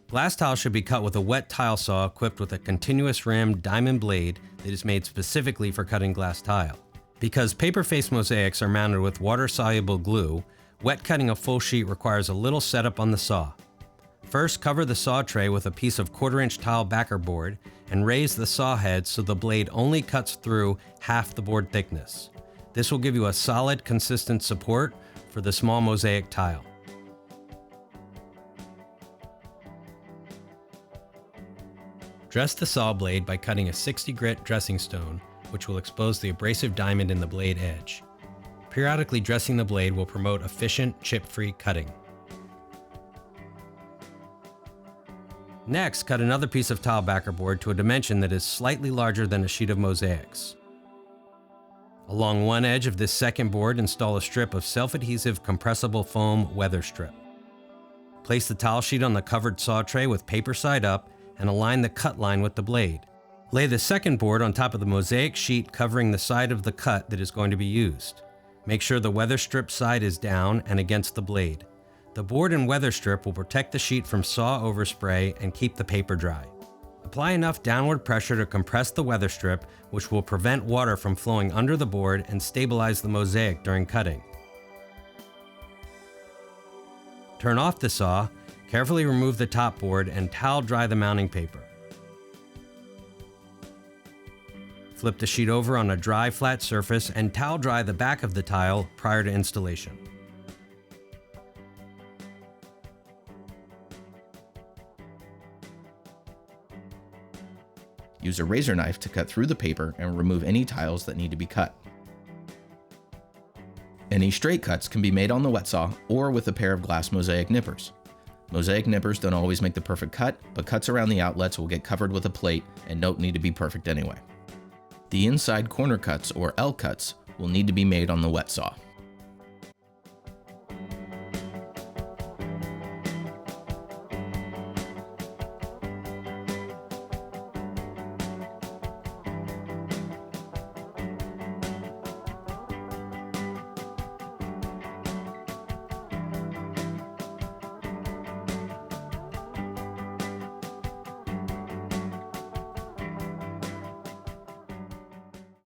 Glass tile should be cut with a wet tile saw equipped with a continuous rimmed diamond blade that is made specifically for cutting glass tile. Because paper-faced mosaics are mounted with water-soluble glue, wet cutting a full sheet requires a little setup on the saw. First, cover the saw tray with a piece of 1/4-inch tile backer board and raise the saw head so the blade only cuts through half the board thickness. This will give you a solid, consistent support for the small mosaic tile. Dress the saw blade by cutting a 60 grit dressing stone, which will expose the abrasive diamond in the blade edge. Periodically dressing the blade will promote efficient, chip-free cutting. Next, cut another piece of tile backer board to a dimension that is slightly larger than a sheet of mosaics. Along one edge of this second board, install a strip of self-adhesive compressible foam weather strip. Place the tile sheet on the covered saw tray with paper side up and align the cut line with the blade. Lay the second board on top of the mosaic sheet covering the side of the cut that is going to be used. Make sure the weather strip side is down and against the blade. The board and weather strip will protect the sheet from saw overspray and keep the paper dry. Apply enough downward pressure to compress the weather strip, which will prevent water from flowing under the board and stabilize the mosaic during cutting. Turn off the saw, carefully remove the top board, and towel dry the mounting paper. Flip the sheet over on a dry, flat surface and towel dry the back of the tile prior to installation. Use a razor knife to cut through the paper and remove any tiles that need to be cut. Any straight cuts can be made on the wet saw or with a pair of glass mosaic nippers. Mosaic nippers don't always make the perfect cut, but cuts around the outlets will get covered with a plate and don't need to be perfect anyway. The inside corner cuts, or L cuts, will need to be made on the wet saw.